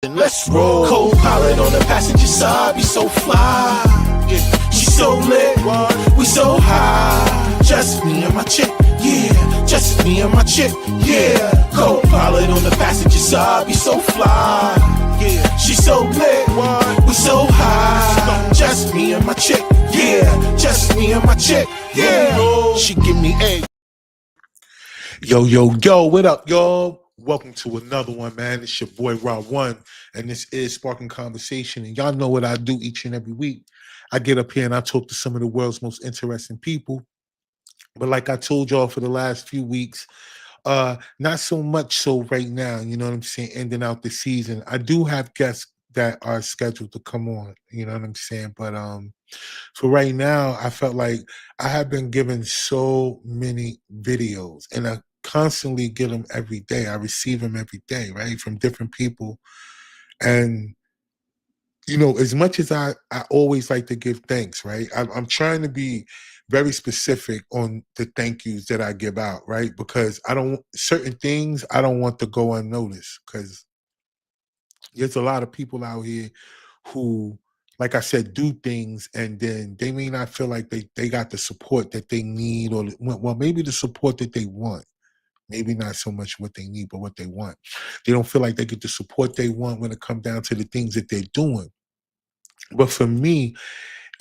Let's roll. Co-pilot on the passenger side, be so fly. Yeah, she so lit, we so high. Just me and my chick, yeah. Just me and my chick, yeah. Co-pilot on the passenger side, be so fly. Yeah, she so lit, we so high. Just me and my chick, yeah. Just me and my chick, yeah. She give me a. Yo, what up, y'all? Welcome to another one, man. It's your boy Rob One, and this is Sparking Conversation. And y'all know what I do each and every week. I get up here and I talk to some of the world's most interesting people. But like I told y'all for the last few weeks, not so much so right now, you know what I'm saying, ending out the season. I do have guests that are scheduled to come on, you know what I'm saying? But for right now, I felt like I have been given so many videos and I constantly get them every day. I receive them every day, right? From different people. And, you know, as much as I always like to give thanks, right? I'm trying to be very specific on the thank yous that I give out, right? Because certain things I don't want to go unnoticed because there's a lot of people out here who, like I said, do things and then they may not feel like they got the support that they need or, well, maybe the support that they want. Maybe not so much what they need, but what they want. They don't feel like they get the support they want when it comes down to the things that they're doing. But for me,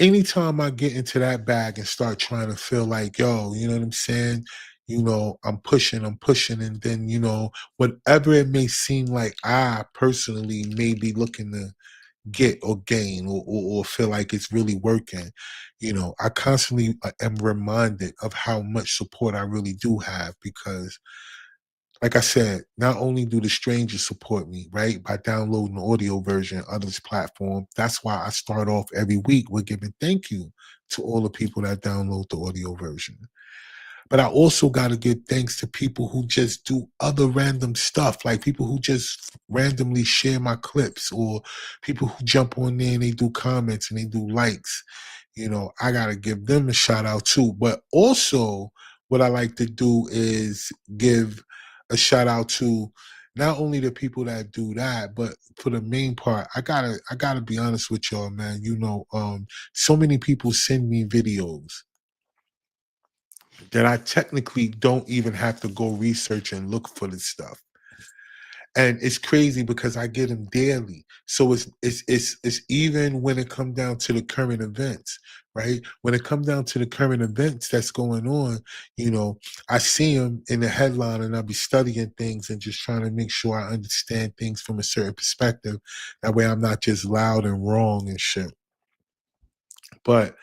anytime I get into that bag and start trying to feel like, yo, you know what I'm saying? You know, I'm pushing, and then, you know, whatever it may seem like I personally may be looking to get or gain or feel like it's really working, you know, I constantly am reminded of how much support I really do have because, like I said, not only do the strangers support me, right, by downloading the audio version of this platform, that's why I start off every week with giving thank you to all the people that download the audio version. But I also got to give thanks to people who just do other random stuff, like people who just randomly share my clips or people who jump on there and they do comments and they do likes. You know, I got to give them a shout out too. But also, what I like to do is give a shout out to not only the people that do that, but for the main part, I gotta be honest with y'all, man. You know, so many people send me videos that I technically don't even have to go research and look for this stuff. And it's crazy because I get them daily. So it's even when it comes down to the current events, right? When it comes down to the current events that's going on, you know, I see them in the headline and I'll be studying things and just trying to make sure I understand things from a certain perspective. That way I'm not just loud and wrong and shit. But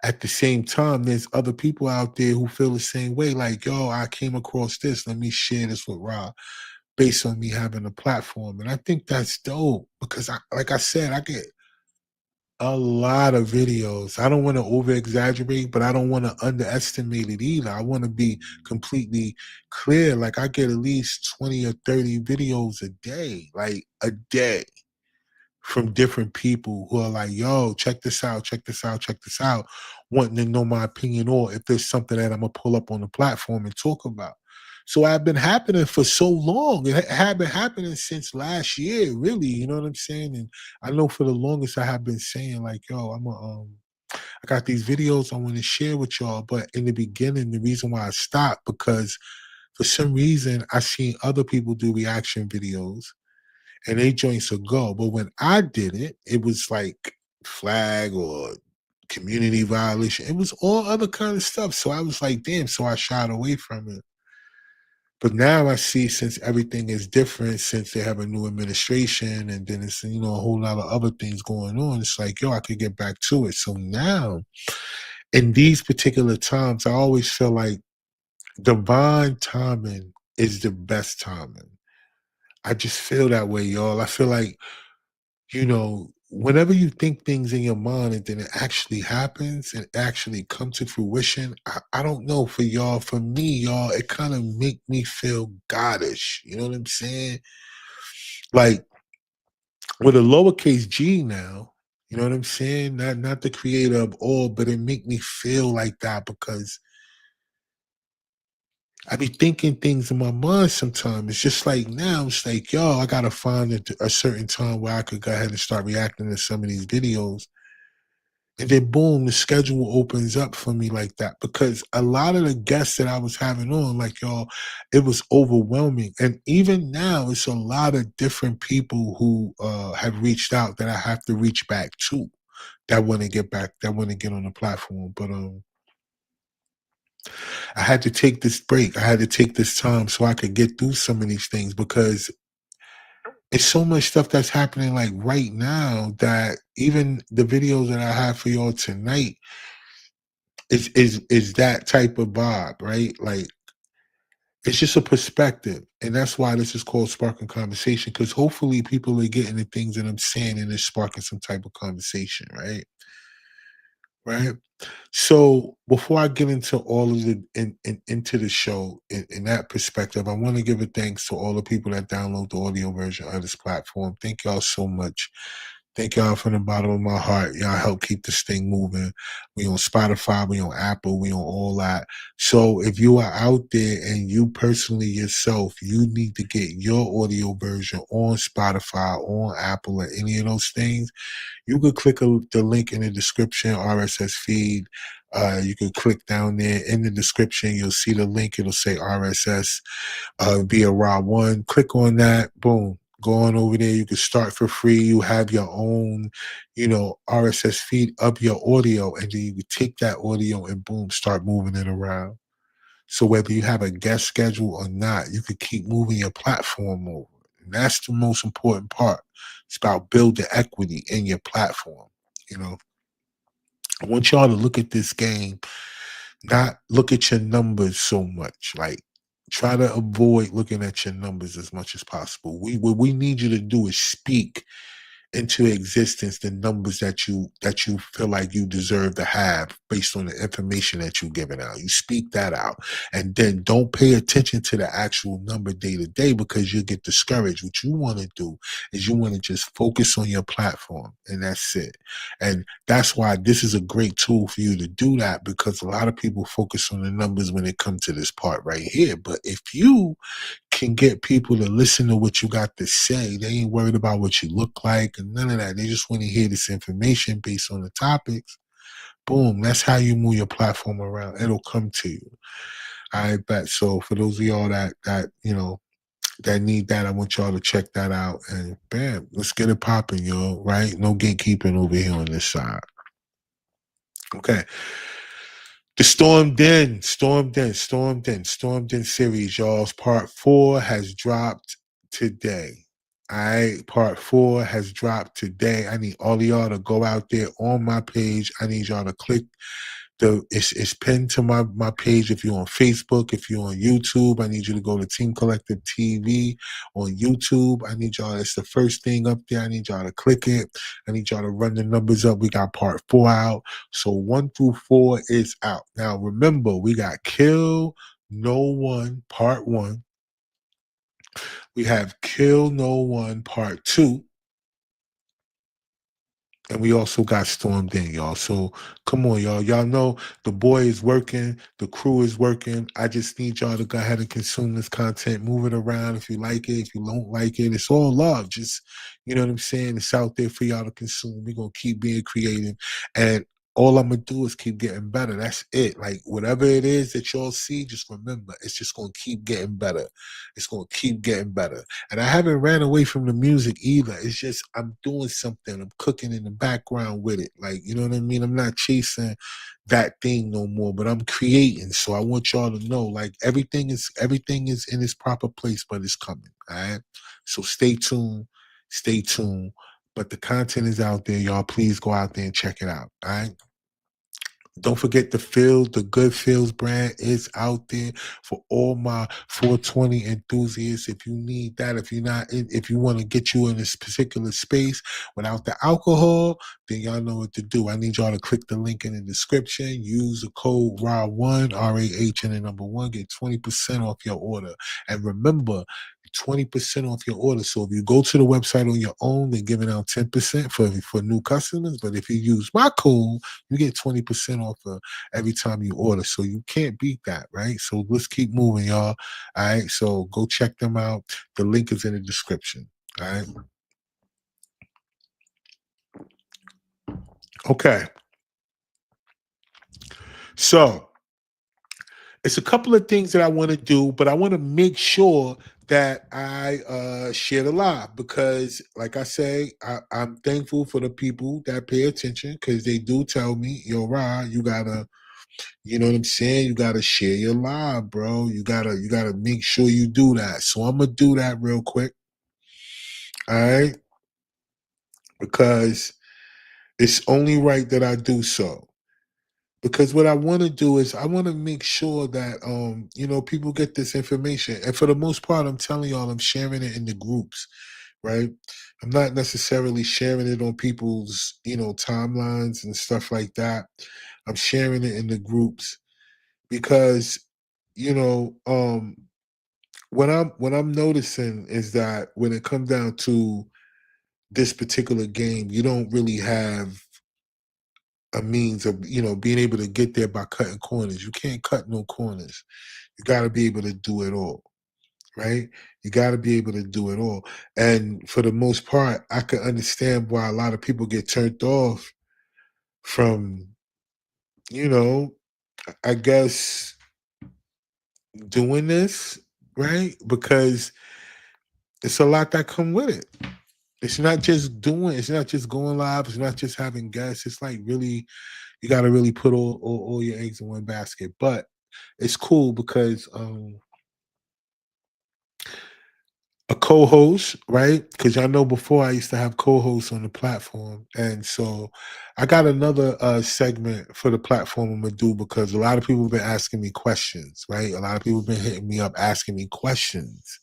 at the same time, there's other people out there who feel the same way. Like, yo, I came across this. Let me share this with Rob based on me having a platform. And I think that's dope because, like I said, I get a lot of videos. I don't want to over exaggerate, but I don't want to underestimate it either. I want to be completely clear. Like, I get at least 20 or 30 videos a day, like a day, from different people who are like, yo, check this out, check this out, check this out, wanting to know my opinion or if there's something that I'm going to pull up on the platform and talk about. So I've been happening for so long. It had been happening since last year, really. You know what I'm saying? And I know for the longest I have been saying like, yo, I got these videos I want to share with y'all. But in the beginning, the reason why I stopped because for some reason I seen other people do reaction videos and they joints will go. But when I did it, it was like flag or community violation. It was all other kind of stuff. So I was like, damn. So I shied away from it. But now I see since everything is different, since they have a new administration and then it's, you know, a whole lot of other things going on, it's like, yo, I could get back to it. So now in these particular times, I always feel like divine timing is the best timing. I just feel that way, y'all. I feel like, you know, whenever you think things in your mind and then it actually happens and actually come to fruition, I don't know for y'all, for me, y'all, it kind of make me feel goddish. You know what I'm saying? Like with a lowercase G now, you know what I'm saying? Not the creator of all, but it make me feel like that because I be thinking things in my mind sometimes. It's just like now, it's like, yo, I gotta find a certain time where I could go ahead and start reacting to some of these videos. And then boom, the schedule opens up for me like that. Because a lot of the guests that I was having on, like y'all, it was overwhelming. And even now, it's a lot of different people who have reached out that I have to reach back to that want to get back, that want to get on the platform. But I had to take this break. I had to take this time so I could get through some of these things because it's so much stuff that's happening like right now that even the videos that I have for y'all tonight is that type of vibe, right? Like it's just a perspective. And that's why this is called sparking conversation, because hopefully people are getting the things that I'm saying and it's sparking some type of conversation, right? Right. So before I get into all of the into the show in that perspective, I want to give a thanks to all the people that download the audio version of this platform. Thank y'all so much. Thank y'all from the bottom of my heart. Y'all help keep this thing moving. We on Spotify, we on Apple, we on all that. So if you are out there and you personally yourself, you need to get your audio version on Spotify, on Apple, or any of those things, you could click the link in the description, RSS feed. You can click down there in the description. You'll see the link. It'll say RSS via Raw One. Click on that. Boom. Go on over there. You can start for free. You have your own, RSS feed of your audio, and then you can take that audio and boom, start moving it around. So whether you have a guest schedule or not, you could keep moving your platform over. And that's the most important part. It's about building equity in your platform. You know, I want y'all to look at this game, not look at your numbers so much. Like, try to avoid looking at your numbers as much as possible. What we need you to do is speak into existence the numbers that you feel like you deserve to have based on the information that you're giving out. You speak that out, and then don't pay attention to the actual number day to day because you'll get discouraged. What you want to do is you want to just focus on your platform, and that's it. And that's why this is a great tool for you to do that, because a lot of people focus on the numbers when it comes to this part right here. But if you can get people to listen to what you got to say. They ain't worried about what you look like and none of that. They just want to hear this information based on the topics. Boom. That's how you move your platform around. It'll come to you. I bet. So for those of y'all that need that, I want y'all to check that out. And bam, let's get it popping, yo. Right? No gatekeeping over here on this side. Okay. The Stormed In series, y'all's part 4 has dropped today. All right, part 4 has dropped today. I need all of y'all to go out there on my page. I need y'all to click it's pinned to my page. If you're on Facebook, if you're on YouTube, I need you to go to Team Collective TV on YouTube. I need y'all, it's the first thing up there. I need y'all to click it. I need y'all to run the numbers up. We got part 4 out. So 1 through 4 is out. Now remember, we got Kill No One part 1. We have Kill No One part 2. And we also got Stormed In, y'all. So come on, y'all. Y'all know the boy is working. The crew is working. I just need y'all to go ahead and consume this content. Move it around if you like it. If you don't like it, it's all love. Just, you know what I'm saying? It's out there for y'all to consume. We're going to keep being creative. And all I'm going to do is keep getting better. That's it. Like, whatever it is that y'all see, just remember, it's just going to keep getting better. It's going to keep getting better. And I haven't ran away from the music either. It's just I'm doing something. I'm cooking in the background with it. Like, you know what I mean? I'm not chasing that thing no more, but I'm creating. So I want y'all to know, like, everything is in its proper place, but it's coming. All right. So stay tuned. Stay tuned. But the content is out there, y'all. Please go out there and check it out. All right. Don't forget the Good Feels brand is out there for all my 420 enthusiasts. If you need that, if you want to get you in this particular space without the alcohol, then y'all know what to do. I need y'all to click the link in the description. Use the code RAH1, RAH and the number 1, get 20% off your order. And remember, 20% off your order. So if you go to the website on your own, they're giving out 10% for new customers. But if you use my code, you get 20% off every time you order. So you can't beat that, right? So let's keep moving, y'all. All right. So go check them out. The link is in the description. All right. Okay. So it's a couple of things that I want to do, but I want to make sure that I share the live because, like I say, I'm thankful for the people that pay attention because they do tell me, "Yo, Rod, you gotta, you know what I'm saying? You gotta share your live, bro. You gotta make sure you do that." So I'm gonna do that real quick, all right? Because it's only right that I do so. Because what I want to do is I want to make sure that people get this information. And for the most part, I'm telling y'all I'm sharing it in the groups, right? I'm not necessarily sharing it on people's, timelines and stuff like that. I'm sharing it in the groups because, you know, um what I'm noticing is that when it comes down to this particular game, you don't really have a means of being able to get there by cutting corners. You can't cut no corners. You got to be able to do it all, right? You got to be able to do it all. And for the most part, I can understand why a lot of people get turned off from, you know, I guess doing this, right? Because it's a lot that come with it. It's not just it's not just going live, it's not just having guests. It's like really you got to really put all your eggs in one basket. But it's cool because a co-host, right? Because y'all know before I used to have co-hosts on the platform, and so I got another segment for the platform I'm gonna do because a lot of people have been asking me questions, right? A lot of people have been hitting me up asking me questions.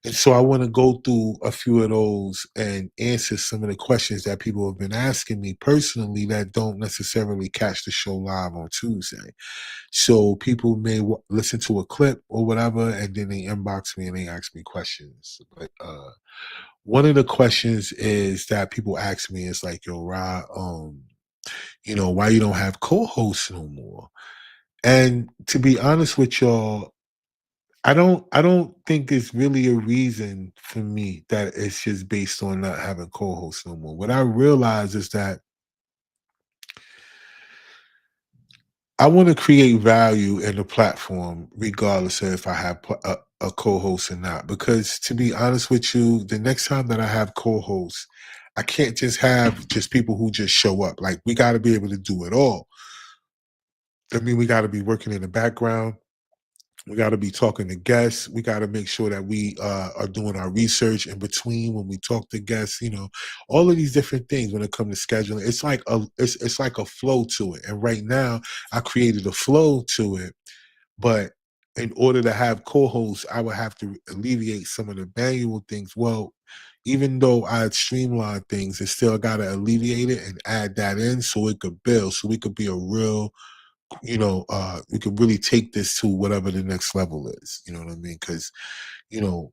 And so I want to go through a few of those and answer some of the questions that people have been asking me personally that don't necessarily catch the show live on Tuesday. So people may listen to a clip or whatever, and then they inbox me and they ask me questions. But one of the questions is that people ask me is like, "Yo, Rod, why you don't have co-hosts no more?" And to be honest with y'all, I don't think it's really a reason for me that it's just based on not having co-hosts no more. What I realize is that I want to create value in the platform, regardless of if I have a co-host or not. Because to be honest with you, the next time that I have co-hosts, I can't just have just people who just show up. Like we got to be able to do it all. I mean, we got to be working in the background. We got to be talking to guests. We got to make sure that we are doing our research in between when we talk to guests. All of these different things when it comes to scheduling. It's like a flow to it. And right now, I created a flow to it, but in order to have co-hosts, I would have to alleviate some of the manual things. Well, even though I had streamlined things, it still got to alleviate it and add that in so it could build, so we could be a real we could really take this to whatever the next level is. You know what I mean? Because, you know,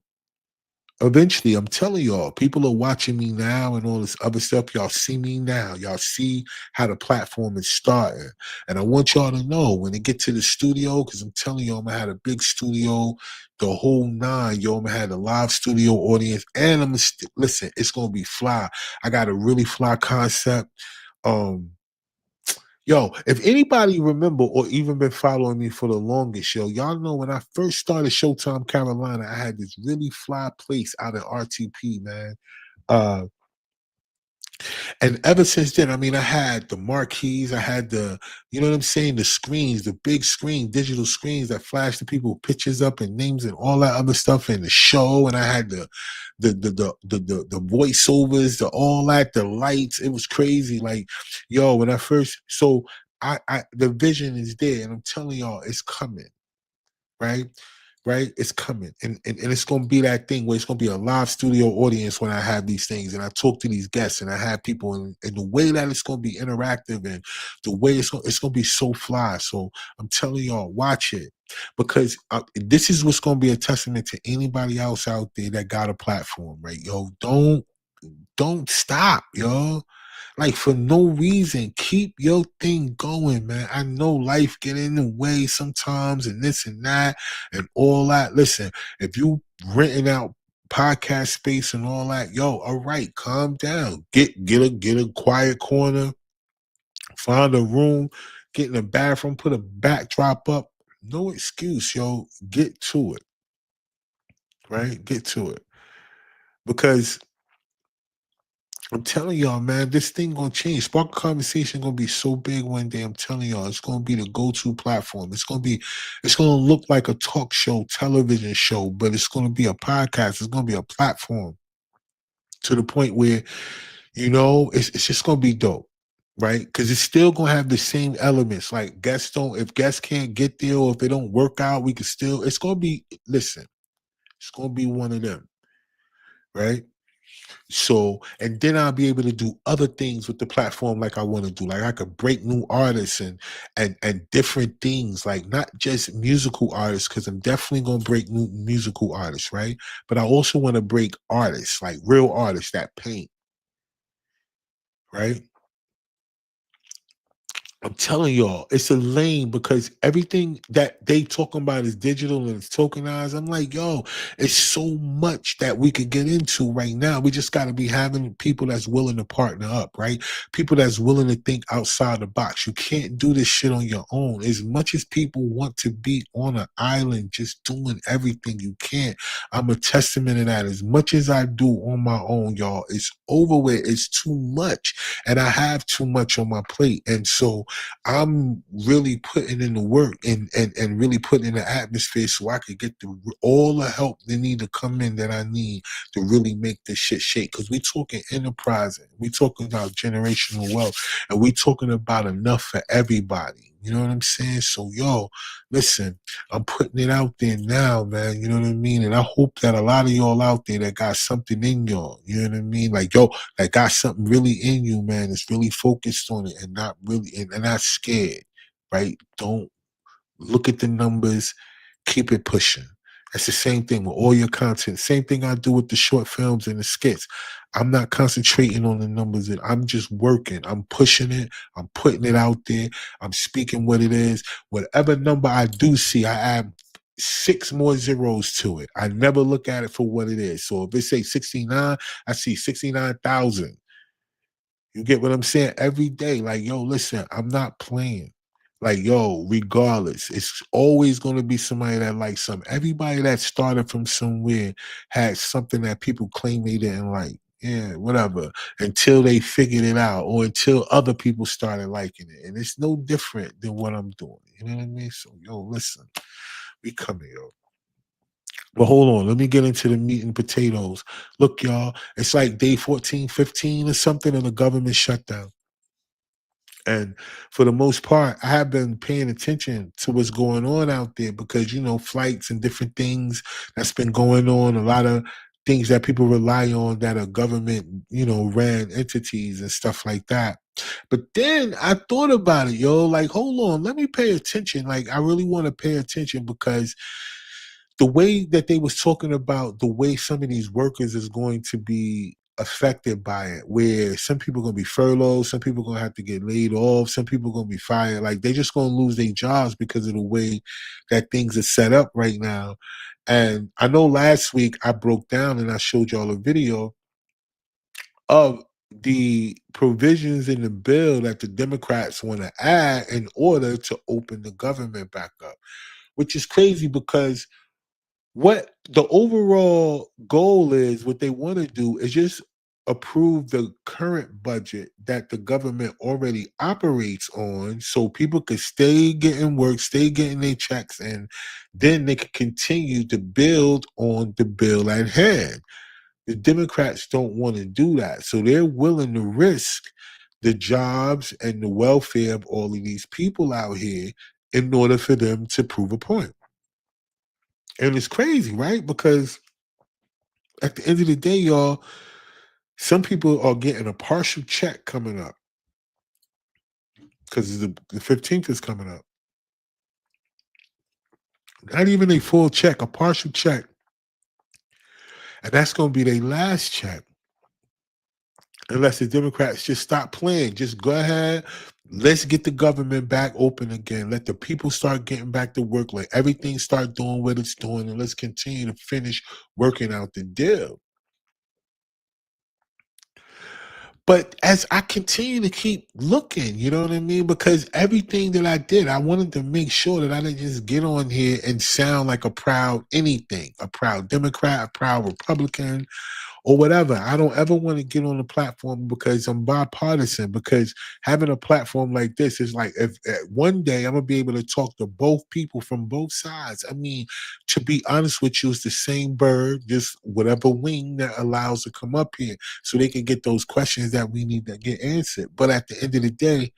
eventually I'm telling y'all, people are watching me now and all this other stuff. Y'all see me now. Y'all see how the platform is starting. And I want y'all to know when they get to the studio, because I'm telling y'all, I'm gonna have a big studio, the whole nine. Yo, I'm gonna have a live studio audience. And I'm gonna listen, it's gonna be fly. I got a really fly concept. Um, Yo, if anybody remember or even been following me for the longest, y'all know when I first started Showtime Carolina, I had this really fly place out in RTP, man. Uh, and ever since then, I mean, I had the marquees, I had you know what I'm saying, the screens, the big screen, digital screens that flash the people pictures up and names and all that other stuff in the show. And I had the voiceovers, the all that, the lights. It was crazy. Like, yo, when I first I the vision is there, and I'm telling y'all, it's coming, right? Right? It's coming. And it's gonna be that thing where it's gonna be a live studio audience when I have these things and I talk to these guests and I have people and the way that it's gonna be interactive and the way it's gonna be so fly. So I'm telling y'all, watch it. because this is what's going to be a testament to anybody else out there that got a platform, right? Yo, don't stop, yo. Like for no reason, keep your thing going, man. I know life get in the way sometimes, and this and that, and all that. Listen, if you renting out podcast space and all that, yo, all right, calm down. Get a quiet corner, find a room, get in the bathroom, put a backdrop up. No excuse, yo. Get to it, right? Get to it. Because I'm telling y'all, man, this thing gonna change. Spark Conversation gonna be so big one day. I'm telling y'all, it's gonna be the go-to platform. It's gonna look like a talk show, television show, but it's gonna be a podcast. It's gonna be a platform to the point where, it's just gonna be dope, right? Because it's still gonna have the same elements. Like if guests can't get there or if they don't work out, we can still, it's gonna be, listen, it's gonna be one of them, right? So, and then I'll be able to do other things with the platform like I want to do. Like I could break new artists and different things, like not just musical artists, because I'm definitely gonna break new musical artists, right? But I also want to break artists, like real artists that paint, right? I'm telling y'all, it's a lane because everything that they talking about is digital and it's tokenized. I'm like, yo, it's so much that we could get into right now. We just got to be having people that's willing to partner up, right? People that's willing to think outside the box. You can't do this shit on your own. As much as people want to be on an island just doing everything, you can't. I'm a testament to that. As much as I do on my own, y'all, it's over with. It's too much. And I have too much on my plate. And so I'm really putting in the work and really putting in the atmosphere so I could get all the help they need to come in that I need to really make this shit shake. Because we talking enterprising, we talking about generational wealth, and we talking about enough for everybody. You know what I'm saying? So, yo, listen, I'm putting it out there now, man. You know what I mean? And I hope that a lot of y'all out there that got something in y'all, you know what I mean? Like, yo, that got something really in you, man. It's really focused on it and not really and not scared, right? Don't look at the numbers, keep it pushing. That's the same thing with all your content. Same thing I do with the short films and the skits. I'm not concentrating on the numbers. I'm just working. I'm pushing it. I'm putting it out there. I'm speaking what it is. Whatever number I do see, I add 6 more zeros to it. I never look at it for what it is. So if it say 69, I see 69,000. You get what I'm saying? Every day, like, yo, listen, I'm not playing. Like, yo, regardless, it's always going to be somebody that likes something. Everybody that started from somewhere had something that people claim they didn't like. Yeah, whatever. Until they figured it out or until other people started liking it. And it's no different than what I'm doing. You know what I mean? So, yo, listen, we coming, yo. But hold on, let me get into the meat and potatoes. Look, y'all, it's like day 14, 15 or something in the government shutdown. And for the most part, I have been paying attention to what's going on out there because, flights and different things that's been going on, a lot of things that people rely on that are government, ran entities and stuff like that. But then I thought about it, yo, like, hold on, let me pay attention. Like, I really want to pay attention because the way that they was talking about the way some of these workers is going to be affected by it, where some people are going to be furloughed, some people are going to have to get laid off, some people are going to be fired. Like they just going to lose their jobs because of the way that things are set up right now. And I know last week I broke down and I showed y'all a video of the provisions in the bill that the Democrats want to add in order to open the government back up, which is crazy because what the overall goal is, what they want to do is just approve the current budget that the government already operates on so people could stay getting work, stay getting their checks, and then they can continue to build on the bill at hand. The Democrats don't want to do that. So they're willing to risk the jobs and the welfare of all of these people out here in order for them to prove a point. And it's crazy, right? Because at the end of the day, y'all, some people are getting a partial check coming up because the 15th is coming up. Not even a full check, a partial check. And that's going to be their last check. Unless the Democrats just stop playing. Just go ahead. Let's get the government back open again. Let the people start getting back to work. Let everything start doing what it's doing. And let's continue to finish working out the deal. But as I continue to keep looking, you know what I mean? Because everything that I did, I wanted to make sure that I didn't just get on here and sound like a proud anything, a proud Democrat, a proud Republican, or whatever. I don't ever want to get on the platform because I'm bipartisan. Because having a platform like this is like, if one day I'm gonna be able to talk to both people from both sides. I mean, to be honest with you, it's the same bird, just whatever wing that allows to come up here, so they can get those questions that we need to get answered. But at the end of the day,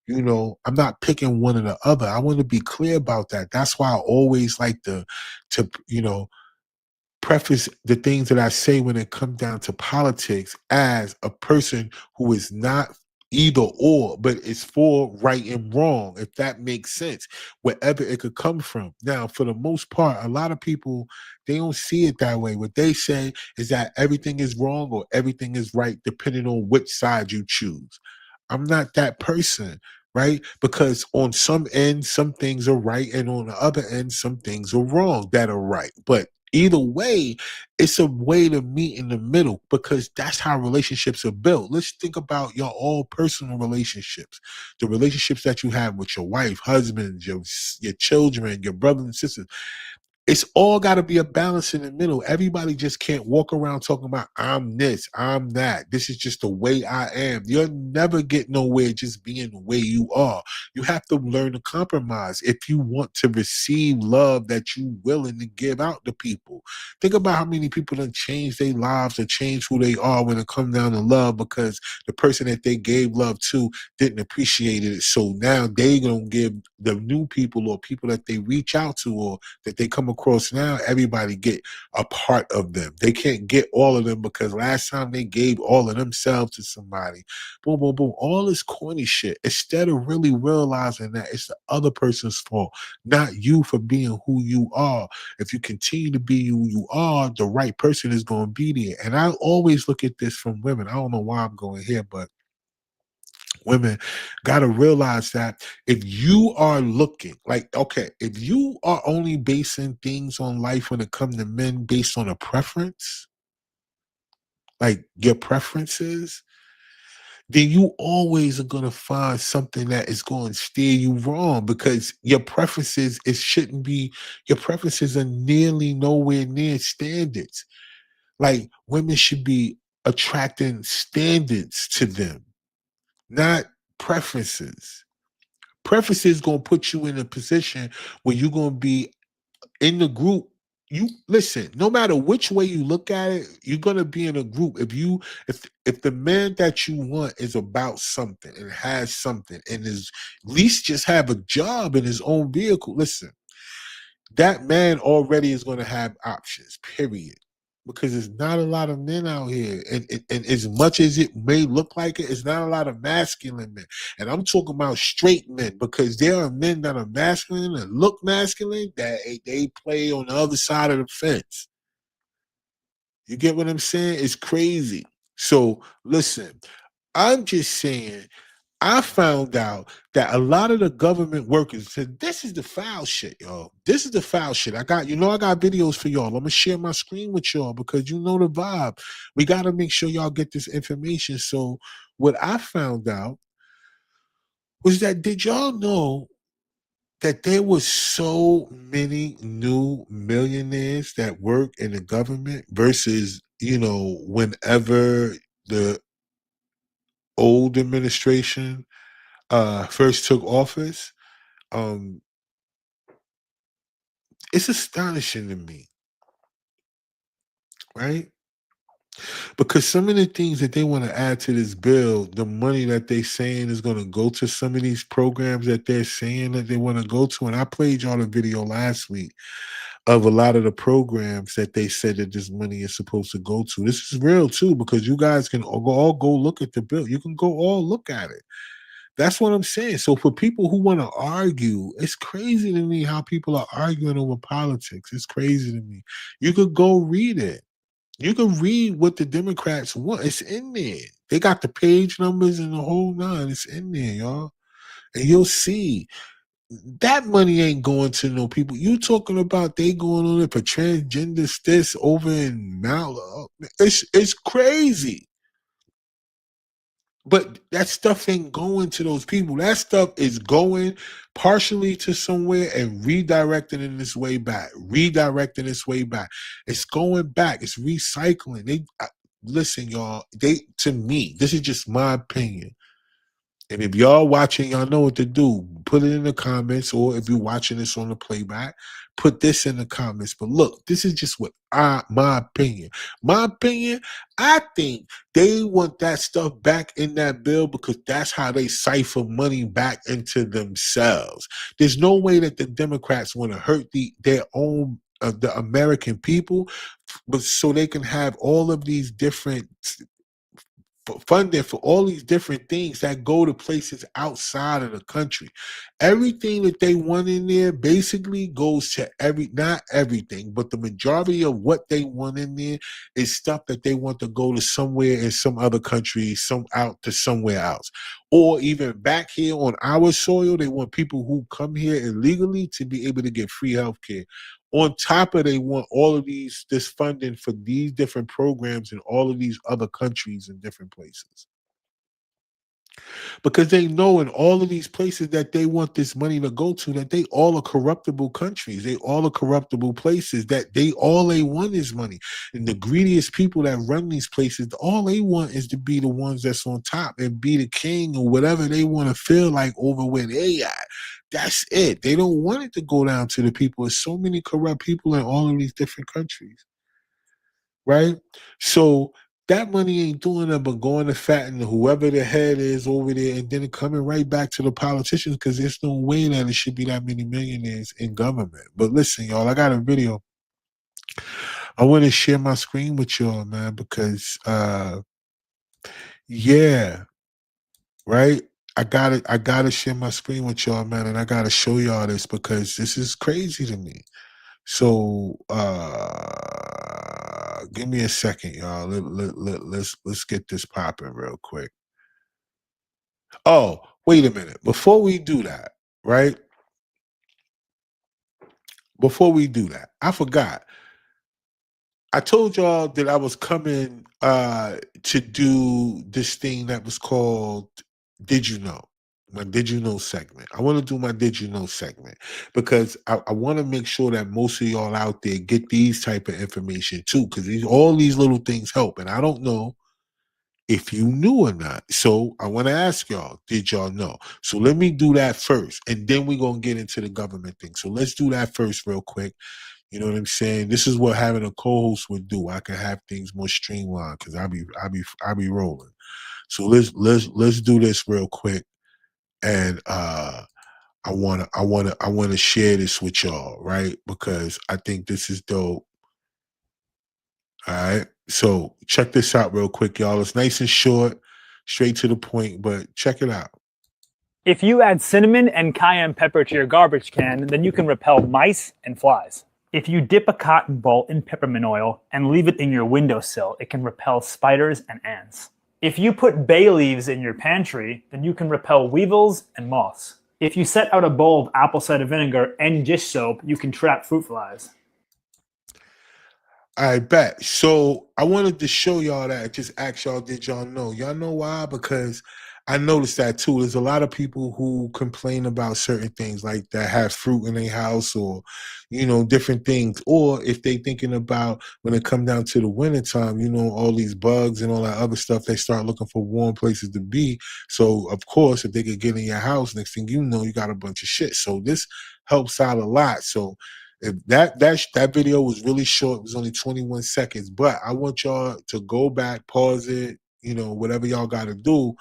I'm not picking one or the other. I want to be clear about that. That's why I always like to preface the things that I say when it comes down to politics as a person who is not either or, but it's for right and wrong, if that makes sense, wherever it could come from. Now, for the most part, a lot of people, they don't see it that way. What they say is that everything is wrong or everything is right, depending on which side you choose. I'm not that person, right? Because on some end, some things are right, and on the other end, some things are wrong that are right. But either way, it's a way to meet in the middle, because that's how relationships are built. Let's think about your all personal relationships, the relationships that you have with your wife, husband, your children, your brothers and sisters. It's all got to be a balance in the middle. Everybody just can't walk around talking about, I'm this, I'm that. This is just the way I am. You'll never get nowhere just being the way you are. You have to learn to compromise if you want to receive love that you're willing to give out to people. Think about how many people have changed their lives or changed who they are when it comes down to love, because the person that they gave love to didn't appreciate it. So now they gonna give the new people or people that they reach out to or that they come across now, everybody get a part of them. They can't get all of them because last time they gave all of themselves to somebody. Boom, boom, boom. All this corny shit. Instead of really realizing that it's the other person's fault, not you for being who you are. If you continue to be who you are, the right person is going to be there. And I always look at this from women. I don't know why I'm going here, but women got to realize that if you are looking like, okay, if you are only basing things on life when it comes to men based on a preference, like your preferences, then you always are going to find something that is going to steer you wrong, because your preferences, it shouldn't be, your preferences are nearly nowhere near standards. Like, women should be attracting standards to them, not preferences. Preferences gonna put you in a position where you're gonna be in the group. You listen, no matter which way you look at it, you're gonna be in a group. If the man that you want is about something and has something and is at least just have a job in his own vehicle, listen, that man already is going to have options, period. Because there's not a lot of men out here. And as much as it may look like it, it's not a lot of masculine men. And I'm talking about straight men, because there are men that are masculine and look masculine that they play on the other side of the fence. You get what I'm saying? It's crazy. So listen, I'm just saying, I found out that a lot of the government workers said, this is the foul shit, y'all. This is the foul shit. I got videos for y'all. I'm gonna share my screen with y'all, because you know the vibe. We gotta make sure y'all get this information. So what I found out was that, did y'all know that there was so many new millionaires that work in the government versus, whenever the old administration first took office? um it's astonishing to me, right? Because some of the things that they want to add to this bill, the money that they saying is going to go to some of these programs that they're saying that they want to go to. And I played y'all a video last week of a lot of the programs that they said that this money is supposed to go to. This is real too, because you guys can all go look at the bill. You can go all look at it. That's what I'm saying. So for people who want to argue, it's crazy to me how people are arguing over politics. It's crazy to me. You could go read it. You can read what the Democrats want. It's in there. They got the page numbers and the whole nine. It's in there, y'all. And you'll see that money ain't going to no people. You talking about they going on it for transgender this over in Mount? It's crazy. But that stuff ain't going to those people. That stuff is going partially to somewhere and redirecting in its way back. Redirecting its way back. It's going back. It's recycling. Listen, y'all. To me, this is just my opinion. And if y'all watching, y'all know what to do. Put it in the comments, or if you're watching this on the playback, put this in the comments. But look, this is just my opinion. My opinion, I think they want that stuff back in that bill because that's how they siphon money back into themselves. There's no way that the Democrats want to hurt their own the American people, but so they can have all of these different funding for all these different things that go to places outside of the country. Everything that they want in there basically goes to not everything, but the majority of what they want in there is stuff that they want to go to somewhere in some other country, out to somewhere else. Or even back here on our soil, they want people who come here illegally to be able to get free health care. On top of they want all of this funding for these different programs in all of these other countries and different places. Because they know in all of these places that they want this money to go to, that they all are corruptible countries. They all are corruptible places, that all they want is money. And the greediest people that run these places, all they want is to be the ones that's on top and be the king or whatever they want to feel like over where they at. That's it. They don't want it to go down to the people. There's so many corrupt people in all of these different countries, right? So that money ain't doing nothing but going to fatten whoever the head is over there and then coming right back to the politicians because there's no way that it should be that many millionaires in government. But listen, y'all, I got a video. I want to share my screen with y'all, man, because yeah, right? I gotta share my screen with y'all, man, and I gotta show y'all this because this is crazy to me. So give me a second, y'all. Let's get this popping real quick. Oh, wait a minute. Before we do that, right? Before we do that, I forgot. I told y'all that I was coming to do this thing that was called Did You Know? My Did You Know segment. I want to do my Did You Know segment because I want to make sure that most of y'all out there get these type of information too, because all these little things help. And I don't know if you knew or not. So I want to ask y'all, did y'all know? So let me do that first, and then we're going to get into the government thing. So let's do that first real quick. You know what I'm saying? This is what having a co-host would do. I can have things more streamlined because I be rolling. So let's do this real quick. And I wanna share this with y'all, right? Because I think this is dope. All right. So check this out real quick, y'all. It's nice and short, straight to the point, but check it out. If you add cinnamon and cayenne pepper to your garbage can, then you can repel mice and flies. If you dip a cotton ball in peppermint oil and leave it in your windowsill, it can repel spiders and ants. If you put bay leaves in your pantry, then you can repel weevils and moths. If you set out a bowl of apple cider vinegar and dish soap, you can trap fruit flies. I bet. So I wanted to show y'all that. Just ask y'all, did y'all know? Y'all know why? Because I noticed that too. There's a lot of people who complain about certain things like that have fruit in their house or, different things. Or if they thinking about when it come down to the wintertime, all these bugs and all that other stuff, they start looking for warm places to be. So of course, if they could get in your house, next thing you know, you got a bunch of shit. So this helps out a lot. So if that video was really short, it was only 21 seconds, but I want y'all to go back, pause it, whatever y'all got to do,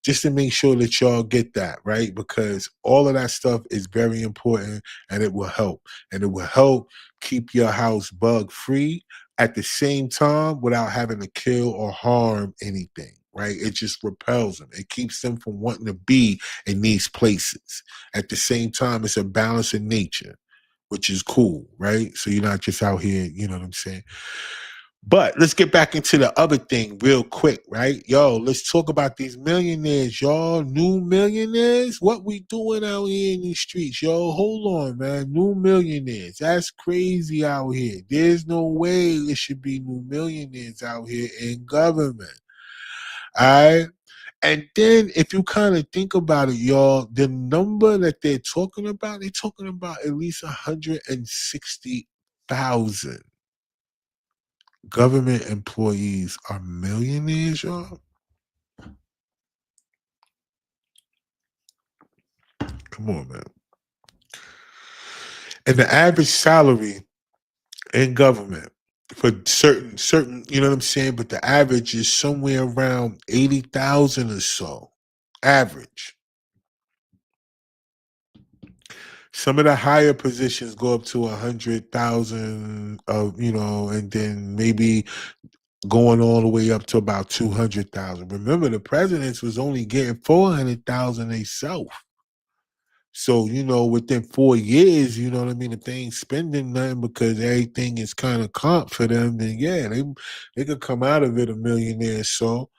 just to make sure that y'all get that, right? Because all of that stuff is very important and it will help. And it will help keep your house bug free at the same time without having to kill or harm anything, right? It just repels them. It keeps them from wanting to be in these places. At the same time, it's a balance in nature, which is cool, right? So you're not just out here, you know what I'm saying? But let's get back into the other thing real quick, right? Yo, let's talk about these millionaires, y'all. New millionaires? What we doing out here in these streets, yo? Hold on, man. New millionaires. That's crazy out here. There's no way it should be new millionaires out here in government. All right? And then if you kind of think about it, y'all, the number that they're talking about at least 160,000 government employees are millionaires, y'all. Come on, man. And the average salary in government for certain, you know what I'm saying? But the average is somewhere around 80,000 or so. Average. Some of the higher positions go up to 100,000, you know, and then maybe going all the way up to about 200,000. Remember, the presidents was only getting 400,000 themselves. So, you know, within 4 years, you know what I mean, if they ain't spending nothing because everything is kind of comp for them, then yeah, they could come out of it a millionaire or so,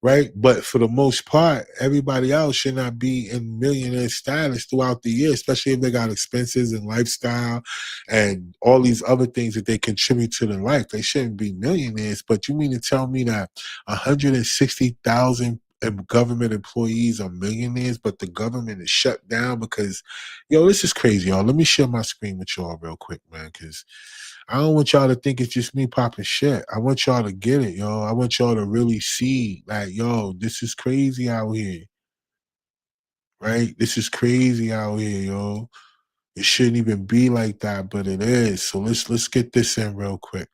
right? But for the most part, everybody else should not be in millionaire status throughout the year, especially if they got expenses and lifestyle and all these other things that they contribute to their life. They shouldn't be millionaires. But you mean to tell me that 160,000 government employees are millionaires, but the government is shut down because, yo, this is crazy, y'all. Let me share my screen with y'all real quick, man, because I don't want y'all to think it's just me popping shit. I want y'all to get it, yo. I want y'all to really see, like, yo, this is crazy out here, right? This is crazy out here, yo. It shouldn't even be like that, but it is. So let's get this in real quick.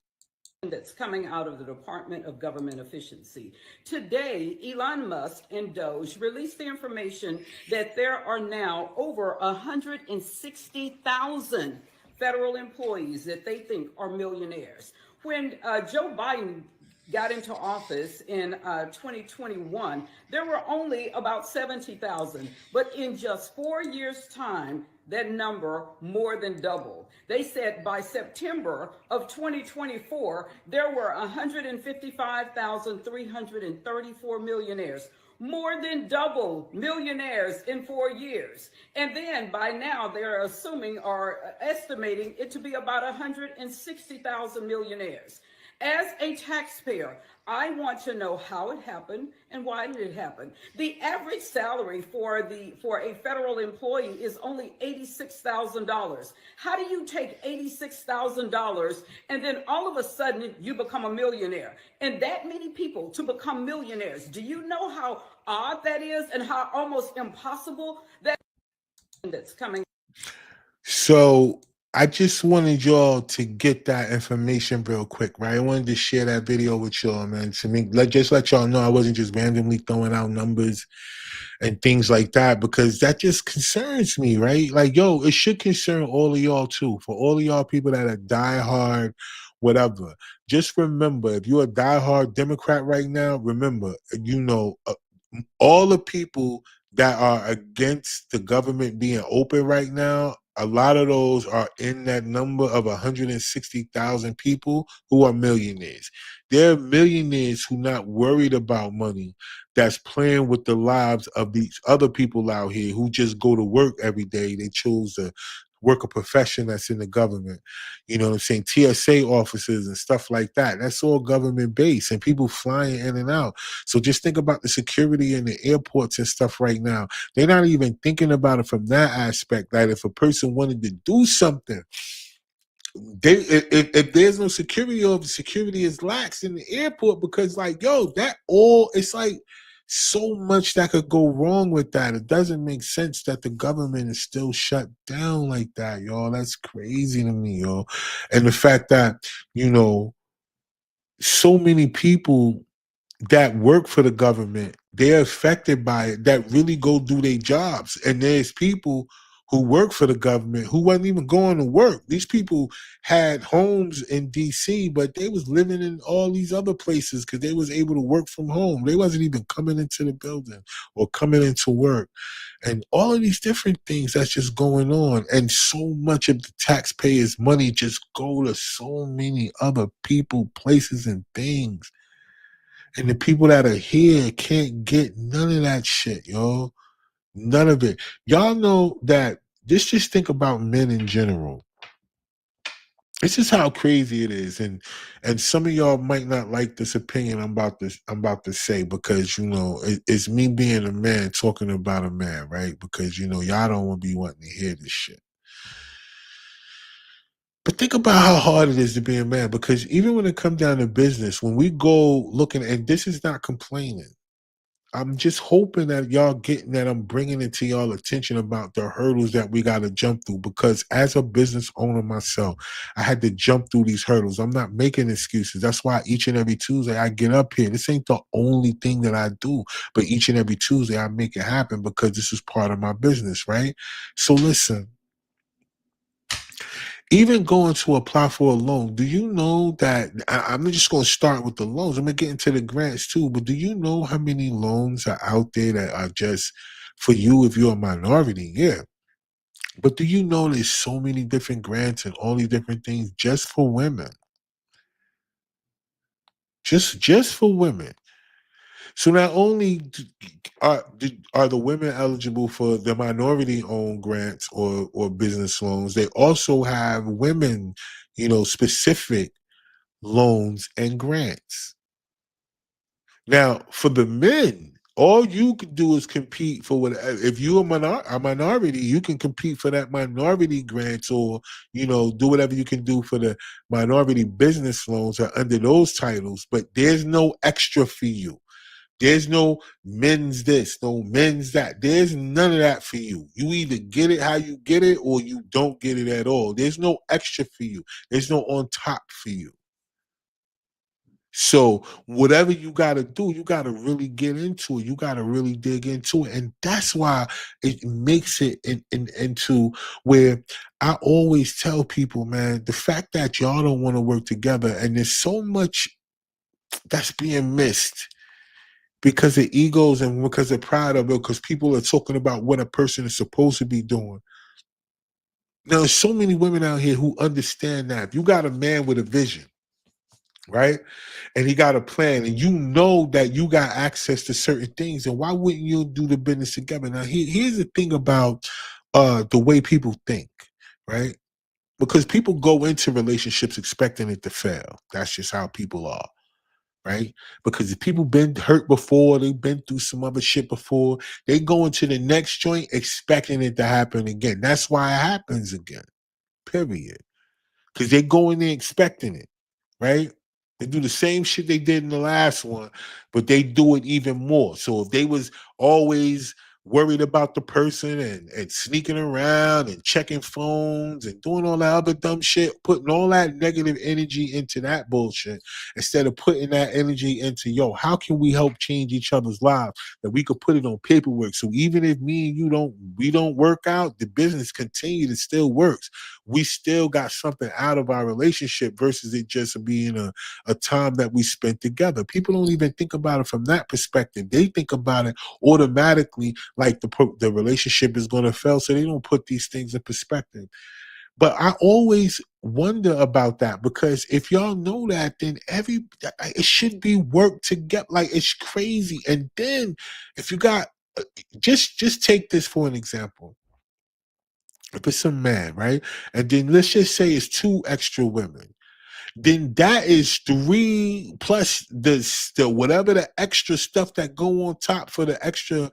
That's coming out of the Department of Government Efficiency. Today, Elon Musk and Doge released the information that there are now over 160,000 federal employees that they think are millionaires. When Joe Biden got into office in 2021, there were only about 70,000. But in just 4 years' time, that number more than doubled. They said by September of 2024, there were 155,334 millionaires. More than double millionaires in 4 years. And then by now, they're assuming or estimating it to be about 160,000 millionaires. As a taxpayer, I want to know how it happened and why did it happen. The average salary for a federal employee is only $86,000. How do you take $86,000 and then all of a sudden you become a millionaire? And that many people to become millionaires, do you know how odd that is and how almost impossible that's coming? So I just wanted y'all to get that information real quick, right? I wanted to share that video with y'all, man, to let y'all know I wasn't just randomly throwing out numbers and things like that, because that just concerns me, right? Like, yo, it should concern all of y'all too. For all of y'all people that are diehard, whatever, just remember, if you're a diehard Democrat right now, remember, you know, all the people that are against the government being open right now, a lot of those are in that number of 160,000 people who are millionaires. They're millionaires who not worried about money, that's playing with the lives of these other people out here who just go to work every day. They choose to work a profession that's in the government. You know what I'm saying? TSA officers and stuff like that. That's all government based and people flying in and out. So just think about the security in the airports and stuff right now. They're not even thinking about it from that aspect. That if a person wanted to do something, if there's no security or if security is lax in the airport, because like, yo, that all, it's like so much that could go wrong with that. It doesn't make sense that the government is still shut down like that, y'all. That's crazy to me, yo. And the fact that, you know, so many people that work for the government, they're affected by it, that really go do their jobs. And there's people who worked for the government who wasn't even going to work. These people had homes in DC, but they was living in all these other places because they was able to work from home. They wasn't even coming into the building or coming into work. And all of these different things that's just going on. And so much of the taxpayers' money just go to so many other people, places, and things. And the people that are here can't get none of that shit, yo. None of it. Y'all know that, just think about men in general. This is how crazy it is. And some of y'all might not like this opinion I'm about to say, because it's me being a man talking about a man, right? Because y'all don't want to be wanting to hear this shit. But think about how hard it is to be a man, because even when it comes down to business, when we go looking, and this is not complaining, I'm just hoping that y'all getting that I'm bringing it to y'all attention about the hurdles that we got to jump through, because as a business owner myself, I had to jump through these hurdles. I'm not making excuses. That's why each and every Tuesday I get up here. This ain't the only thing that I do, but each and every Tuesday I make it happen because this is part of my business, right? So listen, even going to apply for a loan, do you know that I'm just going to start with the loans? I'm going to get into the grants too, but do you know how many loans are out there that are just for you if you're a minority? Yeah. But do you know there's so many different grants and all these different things just for women? Just for women. So not only are the women eligible for the minority-owned grants or business loans, they also have women, specific loans and grants. Now, for the men, all you can do is compete for what. If you're a minority, you can compete for that minority grants, or do whatever you can do for the minority business loans or under those titles. But there's no extra for you. There's no men's this, no men's that. There's none of that for you. You either get it how you get it, or you don't get it at all. There's no extra for you. There's no on top for you. So whatever you got to do, you got to really get into it. You got to really dig into it. And that's why it makes it into where I always tell people, man, the fact that y'all don't want to work together, and there's so much that's being missed because of egos and because of pride of it, because people are talking about what a person is supposed to be doing. Now, there's so many women out here who understand that. If you got a man with a vision, right? And he got a plan, and you know that you got access to certain things, and why wouldn't you do the business together? Now, here's the thing about the way people think, right? Because people go into relationships expecting it to fail. That's just how people are, right? Because if people been hurt before, they've been through some other shit before, they go into the next joint expecting it to happen again. That's why it happens again, period. Because they go in there expecting it, right? They do the same shit they did in the last one, but they do it even more. So if they was always worried about the person and sneaking around and checking phones and doing all that other dumb shit, putting all that negative energy into that bullshit instead of putting that energy into, how can we help change each other's lives? That we could put it on paperwork. So even if me and you we don't work out, the business continue to still works. We still got something out of our relationship versus it just being a time that we spent together. People don't even think about it from that perspective. They think about it automatically like the relationship is going to fail, so they don't put these things in perspective. But I always wonder about that, because if y'all know that, then it should be worked together. Like, it's crazy. And then if you got just take this for an example. If it's a man, right? And then let's just say it's 2 extra women. Then that is 3 plus the whatever the extra stuff that go on top for the extra,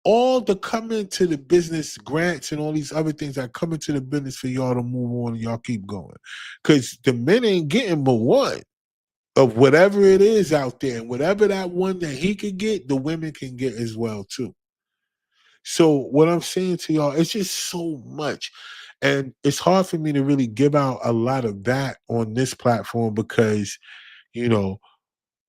all the come into the business grants and all these other things that come into the business for y'all to move on and y'all keep going. Because the men ain't getting but one of whatever it is out there. And whatever that one that he could get, the women can get as well too. So what I'm saying to y'all, it's just so much. And it's hard for me to really give out a lot of that on this platform because,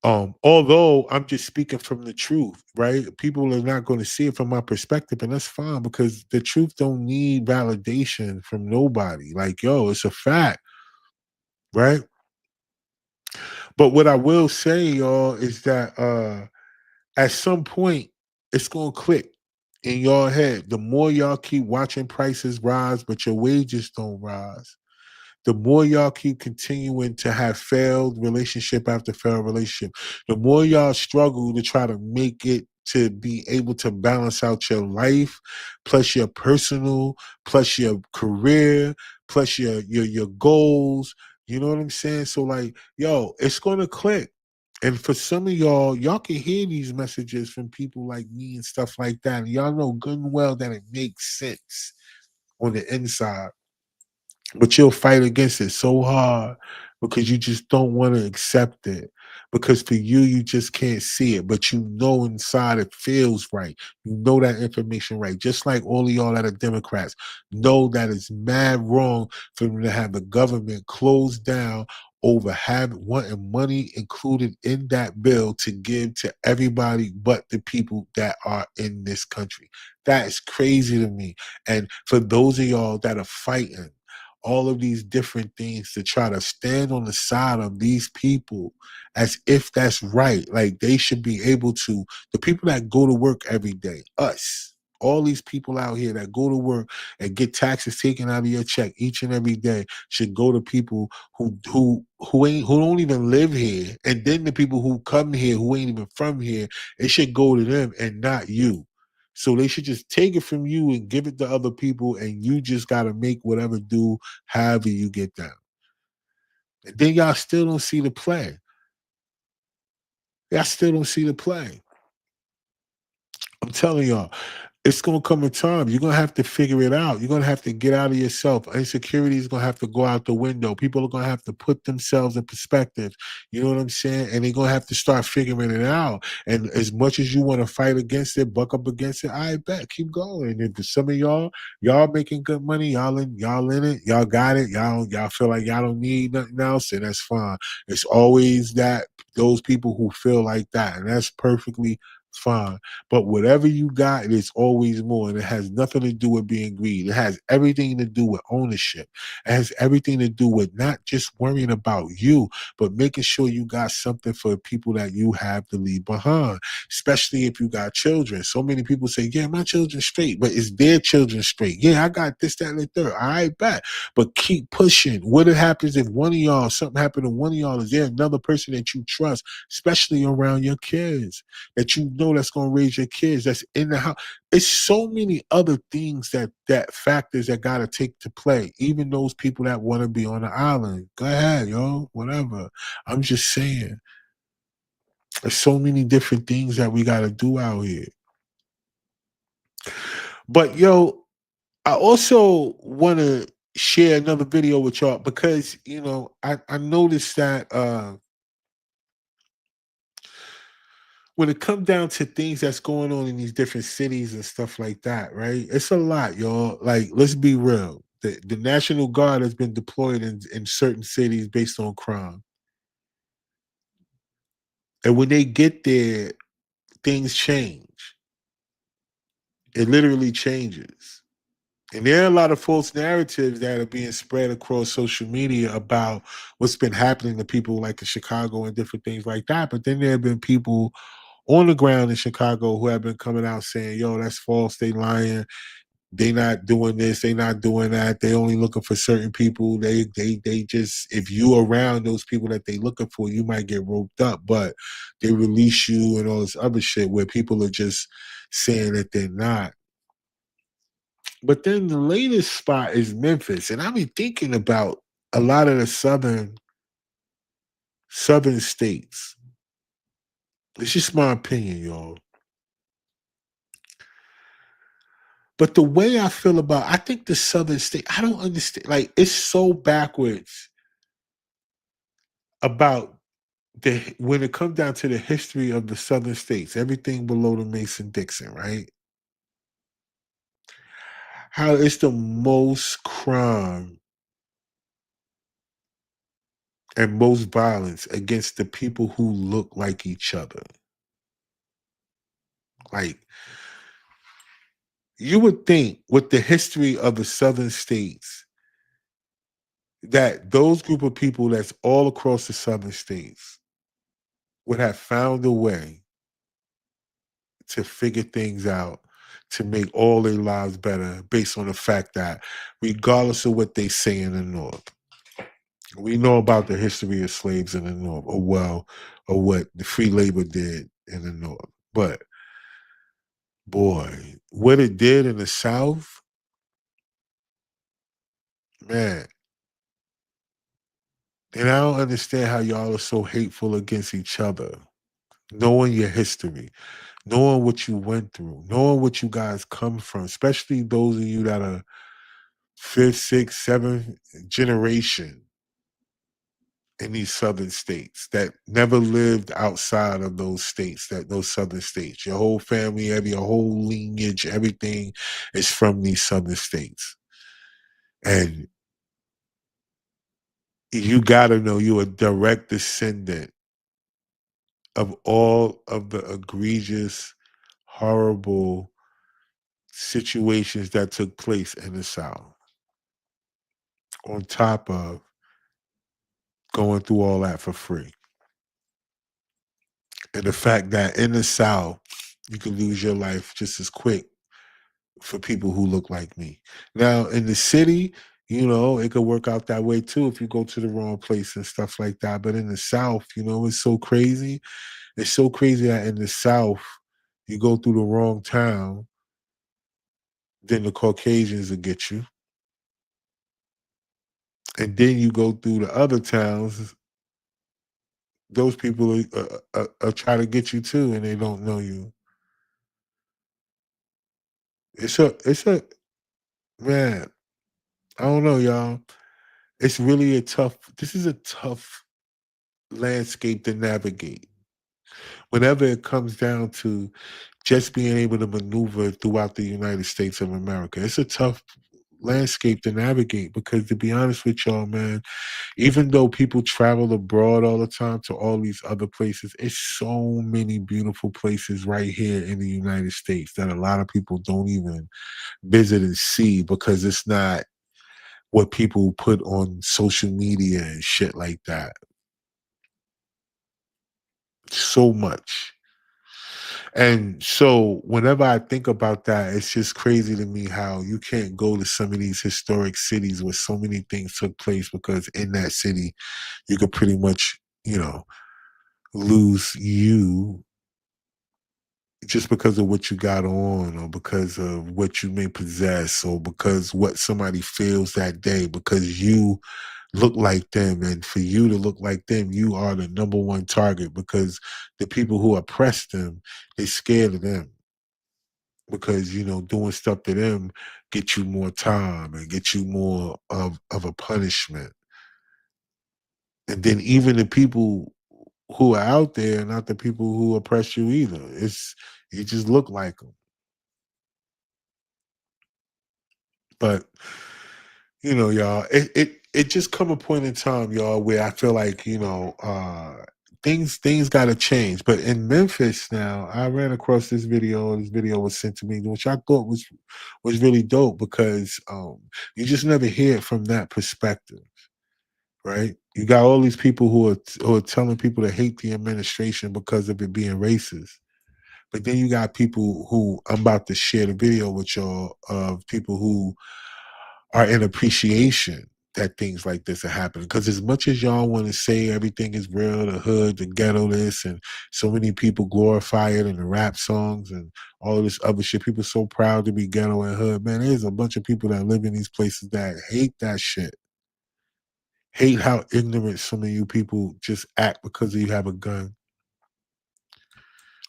Although I'm just speaking from the truth, right? People are not going to see it from my perspective, and that's fine because the truth don't need validation from nobody. Like, yo, it's a fact, right? But what I will say, y'all, is that at some point it's gonna click in your head. The more y'all keep watching prices rise, but your wages don't rise, the more y'all keep continuing to have failed relationship after failed relationship, the more y'all struggle to try to make it to be able to balance out your life, plus your personal, plus your career, plus your goals. You know what I'm saying? So like, yo, it's gonna click. And for some of y'all can hear these messages from people like me and stuff like that. And y'all know good and well that it makes sense on the inside. But you'll fight against it so hard because you just don't want to accept it. Because for you, you just can't see it. But you know inside it feels right. You know that information right. Just like all of y'all that are Democrats know that it's mad wrong for them to have the government closed down over wanting money included in that bill to give to everybody but the people that are in this country. That is crazy to me. And for those of y'all that are fighting all of these different things to try to stand on the side of these people as if that's right. Like they should be able to, the people that go to work every day, us, all these people out here that go to work and get taxes taken out of your check each and every day should go to people who don't even live here. And then the people who come here who ain't even from here, it should go to them and not you. So they should just take it from you and give it to other people, and you just gotta make whatever do however you get down. And then y'all still don't see the play. Y'all still don't see the play. I'm telling y'all, it's gonna come a time. You're gonna have to figure it out. You're gonna have to get out of yourself. Insecurity is gonna have to go out the window. People are gonna have to put themselves in perspective. You know what I'm saying? And they're gonna have to start figuring it out. And as much as you want to fight against it, buck up against it, I bet keep going. And if some of y'all making good money, y'all in it, y'all got it, y'all feel like y'all don't need nothing else, and that's fine. It's always those people who feel like that, and that's perfectly fine. But whatever you got, it's always more. And it has nothing to do with being greedy. It has everything to do with ownership. It has everything to do with not just worrying about you, but making sure you got something for people that you have to leave behind, especially if you got children. So many people say, yeah, my children straight, but is their children straight? Yeah, I got this, that, and the third. All right, bet. But keep pushing. What happens if one of y'all, something happened to one of y'all? Is there another person that you trust, especially around your kids, that you know that's going to raise your kids, that's in the house? It's so many other things that factors that got to take to play. Even those people that want to be on the island, go ahead, yo, whatever. I'm just saying, there's so many different things that we got to do out here. But yo, I also want to share another video with y'all because I noticed that when it comes down to things that's going on in these different cities and stuff like that, right? It's a lot, y'all. Like, let's be real. The National Guard has been deployed in certain cities based on crime. And when they get there, things change. It literally changes. And there are a lot of false narratives that are being spread across social media about what's been happening to people like in Chicago and different things like that. But then there have been people on the ground in Chicago who have been coming out saying, yo, that's false. They lying. They not doing this. They not doing that. They only looking for certain people. They just, if you around those people that they looking for, you might get roped up, but they release you and all this other shit where people are just saying that they're not. But then the latest spot is Memphis. And I've been thinking about a lot of the southern states. It's just my opinion, y'all. But the way I feel I think the southern state, I don't understand. Like, it's so backwards about when it comes down to the history of the southern states, everything below the Mason-Dixon, right? How it's the most crime and most violence against the people who look like each other. Like, you would think with the history of the southern states that those group of people that's all across the southern states would have found a way to figure things out to make all their lives better based on the fact that regardless of what they say in the North, we know about the history of slaves in the North, or what the free labor did in the North. But boy, what it did in the South, man. And I don't understand how y'all are so hateful against each other, knowing your history, knowing what you went through, knowing what you guys come from, especially those of you that are fifth, sixth, seventh generation in these southern states that never lived outside of those states, those southern states. Your whole family, your whole lineage, everything is from these southern states. And you gotta know you're a direct descendant of all of the egregious, horrible situations that took place in the South. On top of going through all that for free. And the fact that in the South, you can lose your life just as quick for people who look like me. Now, in the city, it could work out that way too if you go to the wrong place and stuff like that. But in the South, it's so crazy. It's so crazy that in the South, you go through the wrong town, then the Caucasians will get you. And then you go through the other towns, those people are trying to get you too, and they don't know you. It's a man. I don't know, y'all. It's really this is a tough landscape to navigate. Whenever it comes down to just being able to maneuver throughout the United States of America, it's a tough landscape to navigate because, to be honest with y'all, man, even though people travel abroad all the time to all these other places, it's so many beautiful places right here in the United States that a lot of people don't even visit and see because it's not what people put on social media and shit like that. So much. And so whenever I think about that, it's just crazy to me how you can't go to some of these historic cities where so many things took place because in that city, you could pretty much, lose you just because of what you got on or because of what you may possess or because what somebody feels that day because you look like them. And for you to look like them, you are the number one target because the people who oppress them, they're scared of them. Because, doing stuff to them get you more time and get you more of a punishment. And then even the people who are out there, not the people who oppress you either. You just look like them. But y'all, it just come a point in time, y'all, where I feel like things got to change. But in Memphis now, I ran across this video. This video was sent to me, which I thought was really dope because you just never hear it from that perspective. Right? You got all these people who are telling people to hate the administration because of it being racist. But then you got people who I'm about to share the video with y'all of people who are in appreciation that things like this are happening. Because as much as y'all want to say everything is real, the hood, the ghetto this, and so many people glorify it in the rap songs and all of this other shit, people so proud to be ghetto and hood. Man, there's a bunch of people that live in these places that hate that shit. Hate how ignorant some of you people just act because you have a gun.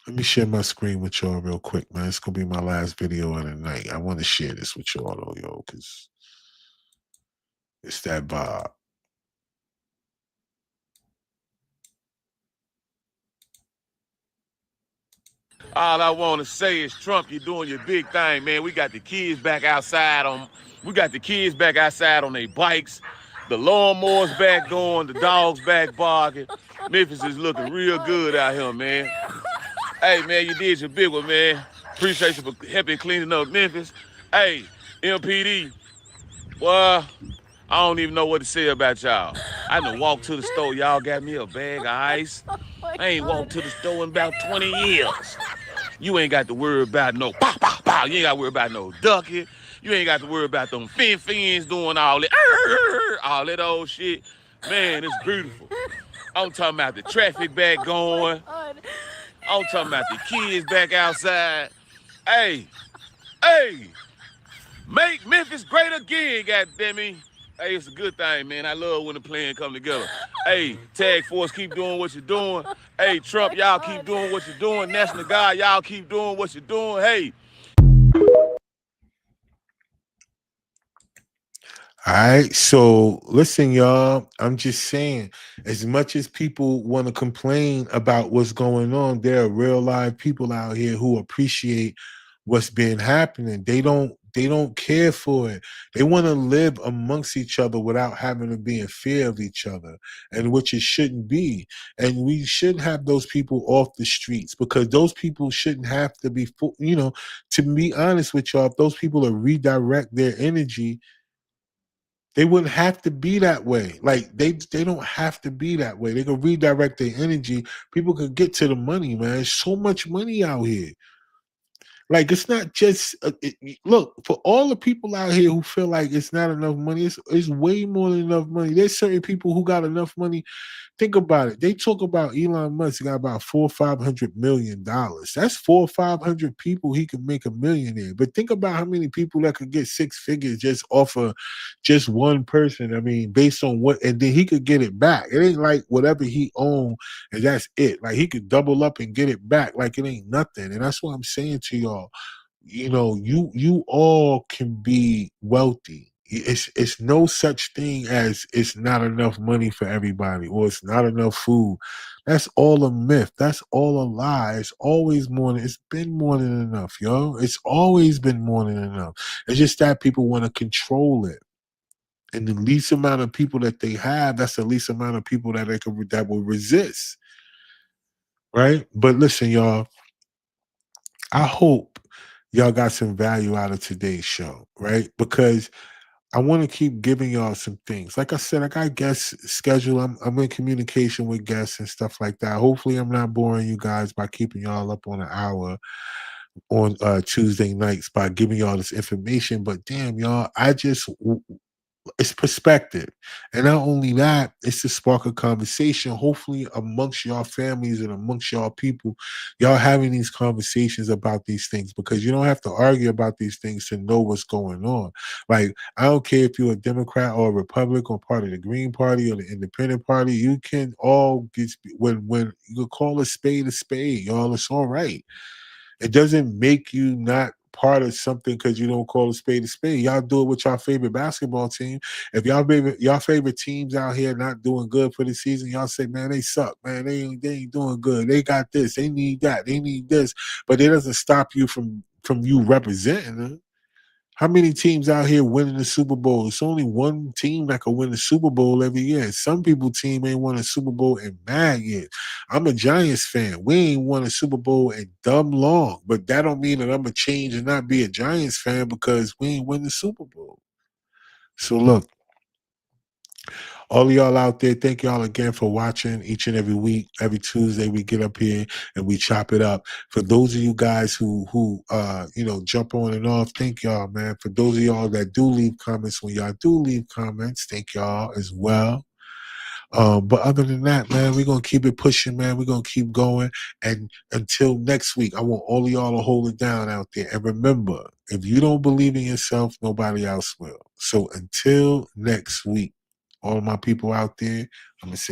Let me share my screen with y'all real quick, man. It's going to be my last video of the night. I want to share this with y'all, though, yo, because it's that vibe. All I want to say is, Trump, you're doing your big thing, man. We got the kids back outside on their bikes. The lawnmower's back going, the dog's back barking. Memphis is looking real good out here, man. Hey, man, you did your big one, man. Appreciate you for helping cleaning up Memphis. Hey, MPD, well, I don't even know what to say about y'all. I done walked to the store. Y'all got me a bag of ice. I ain't walked to the store in about 20 years. You ain't got to worry about no pow, pow, pow. You ain't got to worry about no ducking. You ain't got to worry about them fins doing all that old shit. Man, it's beautiful. I'm talking about the traffic back going. I'm talking about the kids back outside. Hey, make Memphis great again, goddammit. Hey, it's a good thing, man. I love when the plan come together. Hey, Tag Force, keep doing what you're doing. Hey, Trump, y'all keep doing what you're doing. National Guard, y'all keep doing what you're doing. Hey. All right, so listen, y'all. I'm just saying, as much as people want to complain about what's going on, there are real live people out here who appreciate what's been happening. They don't care for it. They want to live amongst each other without having to be in fear of each other, and which it shouldn't be. And we should have those people off the streets, because those people shouldn't have to be, to be honest with y'all, if those people will redirect their energy, they wouldn't have to be that way. Like they don't have to be that way. They can redirect their energy. People can get to the money, man. There's so much money out here. Like, it's not just look, for all the people out here who feel like it's not enough money, it's way more than enough money. There's certain people who got enough money. Think about it. They talk about Elon Musk got about $400-500 million. That's 400 or 500 people he could make a millionaire. But think about how many people that could get 6 figures just off of just one person. I mean, based on what, and then he could get it back. It ain't like whatever he owned and that's it. Like, he could double up and get it back like it ain't nothing. And that's what I'm saying to y'all. You all can be wealthy. It's no such thing as it's not enough money for everybody or it's not enough food. That's all a myth. That's all a lie. It's always more than, it's been more than enough, yo. It's always been more than enough. It's just that people want to control it. And the least amount of people that they have, that's the least amount of people that will resist. Right? But listen, y'all, I hope y'all got some value out of today's show, right? Because I want to keep giving y'all some things. Like I said, I got guests scheduled. I'm in communication with guests and stuff like that. Hopefully, I'm not boring you guys by keeping y'all up on an hour on Tuesday nights by giving y'all this information. But damn, y'all, it's perspective. And not only that, it's to spark a conversation, hopefully amongst y'all families and amongst y'all people, y'all having these conversations about these things, because you don't have to argue about these things to know what's going on. Like, I don't care if you're a Democrat or a Republican or part of the Green Party or the Independent Party, you can all get, when you call a spade, y'all, it's all right. It doesn't make you not part of something because you don't call a spade a spade. Y'all do it with your favorite basketball team. If y'all favorite teams out here not doing good for the season, y'all say, man, they suck, man. They ain't doing good. They got this. They need that. They need this. But it doesn't stop you from you representing them. How many teams out here winning the Super Bowl? It's only one team that can win the Super Bowl every year. Some people team ain't won a Super Bowl in mad years. I'm a Giants fan. We ain't won a Super Bowl in dumb long. But that don't mean that I'm going to change and not be a Giants fan because we ain't win the Super Bowl. So look, all of y'all out there, thank y'all again for watching each and every week. Every Tuesday we get up here and we chop it up. For those of you guys who jump on and off, thank y'all, man. For those of y'all that do leave comments, when y'all do leave comments, thank y'all as well. But other than that, man, we're going to keep it pushing, man. We're going to keep going. And until next week, I want all of y'all to hold it down out there. And remember, if you don't believe in yourself, nobody else will. So until next week, all of my people out there, I'm going to say,